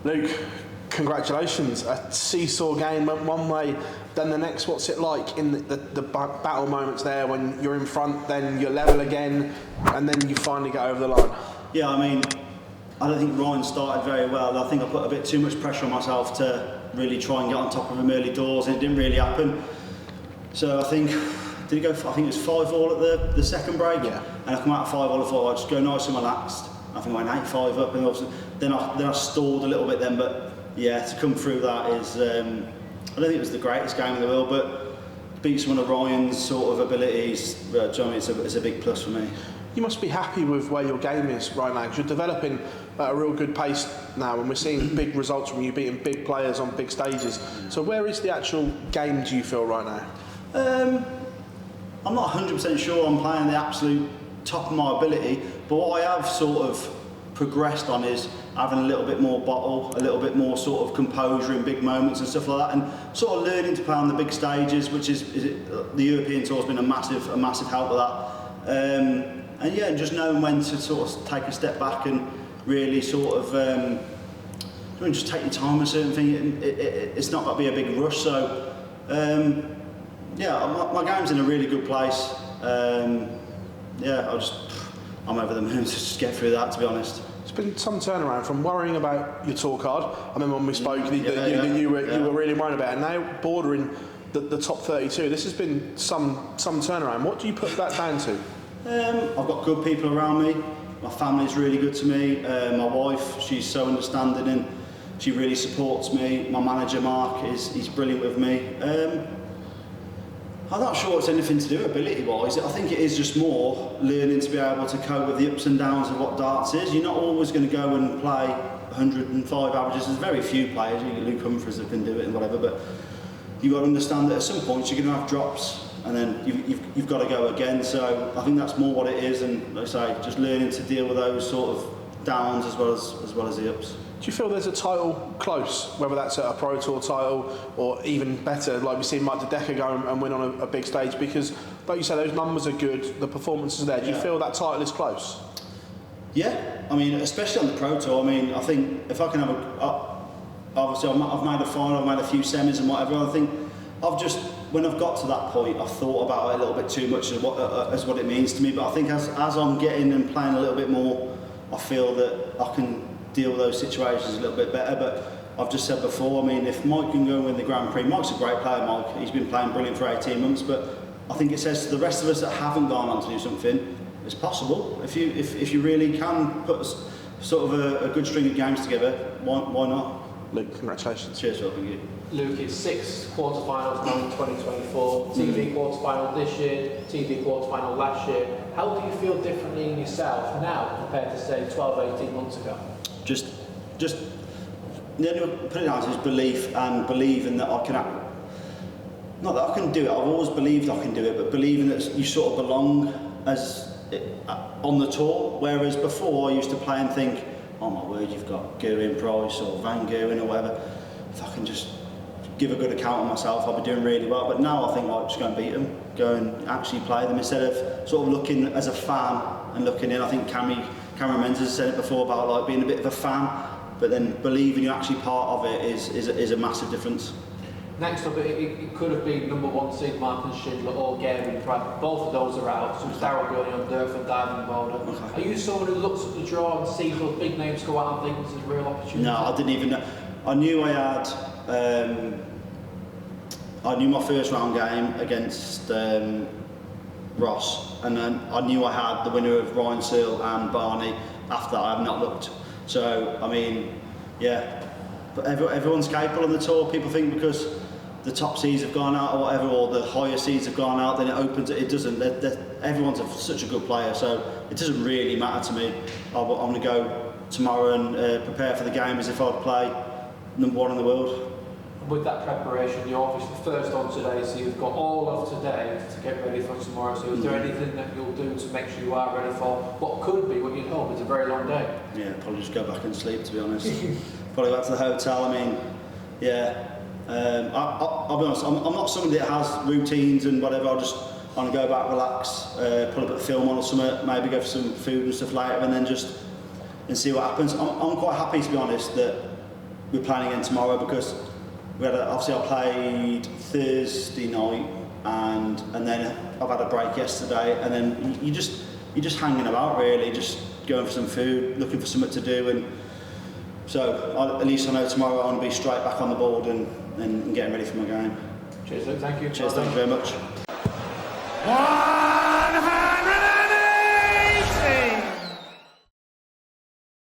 Luke, congratulations. A seesaw game went one way, then the next. What's it like in the battle moments there when you're in front, then you're level again, and then you finally get over the line? Yeah, I mean, I don't think Ryan started very well. I think I put a bit too much pressure on myself to really try and get on top of him early doors, and it didn't really happen. So I think, did it go? I think it was 5-all at the second break, yeah. And I come out 5-all. I thought I'd just go nice and relaxed. I think I went 8-5 up, and then I stalled a little bit then. But yeah, to come through that is, I don't think it was the greatest game in the world, but beat one of Ryan's sort of abilities. Johnny, it's a big plus for me. You must be happy with where your game is right now, because you're developing at a real good pace now, and we're seeing big results from you beating big players on big stages. So where is the actual game, do you feel, right now? I'm not 100% sure I'm playing the absolute top of my ability, but what I have sort of progressed on is having a little bit more bottle, a little bit more sort of composure in big moments and stuff like that, and sort of learning to play on the big stages, which is the European Tour has been a massive help with that. And yeah, just knowing when to sort of take a step back and really sort of just take your time with certain thing. It's not got to be a big rush. So yeah, my game's in a really good place. Yeah, I'm over the moon to just get through that, to be honest. It's been some turnaround from worrying about your tour card. I remember when we spoke, you were really worried about it. And now bordering the top 32. This has been some turnaround. What do you put that down to? I've got good people around me. My family's really good to me. My wife, she's so understanding and she really supports me. My manager, Mark, he's brilliant with me. I'm not sure it's anything to do ability-wise. I think it is just more learning to be able to cope with the ups and downs of what darts is. You're not always going to go and play 105 averages. There's very few players, Luke Humphries that can do it and whatever, but you've got to understand that at some points you're going to have drops and then you've got to go again. So I think that's more what it is, and like I say, just learning to deal with those sort of downs as well as the ups. Do you feel there's a title close, whether that's a Pro Tour title or even better, like we've seen Mike De Decker go and win on a big stage? Because, like you say, those numbers are good, the performance is there. Do you feel that title is close? Yeah, I mean, especially on the Pro Tour. I mean, I think if I can have obviously I've made a final, I've made a few semis and whatever. I think when I've got to that point, I've thought about it a little bit too much as what it means to me. But I think as I'm getting and playing a little bit more, I feel that I can deal with those situations a little bit better. But I've just said before, I mean, if Mike can go and win the Grand Prix, Mike's a great player, Mike. He's been playing brilliant for 18 months, but I think it says to the rest of us that haven't gone on to do something, it's possible. If you really can put sort of a good string of games together, why not? Luke, congratulations. Cheers, Phil, thank you. Luke, it's 6 quarterfinals now in 2024. TV quarterfinal this year, TV quarterfinal last year. How do you feel differently in yourself now compared to, say, 12, 18 months ago? Just the only way to put it down is belief, and believing that I can not that I can do it, I've always believed I can do it, but believing that you sort of belong on the tour, whereas before I used to play and think, oh my word, you've got Gerwyn Price or Van Gerwen or whatever, if I can just give a good account of myself, I'll be doing really well. But now I think I'll just go and beat them, go and actually play them, instead of sort of looking as a fan and looking in. I think Cameron Menzies has said it before about like being a bit of a fan, but then believing you're actually part of it is a massive difference. Next up, it could have been number 1 seed Martin Schindler or Gerwyn Price. Both of those are out. So it's Darryl Gurney on Durf and Diamond Boulder. Okay. Are you someone who looks at the draw and sees those big names go out and thinks there's a real opportunity? No, I didn't even know. I knew I had. I knew my first round game against Ross, and then I knew I had the winner of Ryan Searle and Barney. After that, I have not looked. So I mean, yeah, but everyone's capable on the tour. People think because the top seeds have gone out or whatever, or the higher seeds have gone out, then it opens. It doesn't. Everyone's such a good player, so it doesn't really matter to me. I'm going to go tomorrow and prepare for the game as if I'd play number 1 in the world. With that preparation, you're obviously first on today, so you've got all of today to get ready for tomorrow. So is there anything that you'll do to make sure you are ready for what could be, what you'd hope is a very long day? Yeah, probably just go back and sleep, to be honest. Probably back to the hotel. I mean, yeah. I'll be honest, I'm not somebody that has routines and whatever. I want to go back, relax, put a bit of film on or something, maybe go for some food and stuff later, and then just see what happens. I'm quite happy, to be honest, that we're playing again tomorrow, because obviously I played Thursday night and then I've had a break yesterday, and then you're just hanging about really, just going for some food, looking for something to do, and so at least I know tomorrow I'm going to be straight back on the board and getting ready for my game. Cheers, Luke, thank you. Cheers, thank you very much.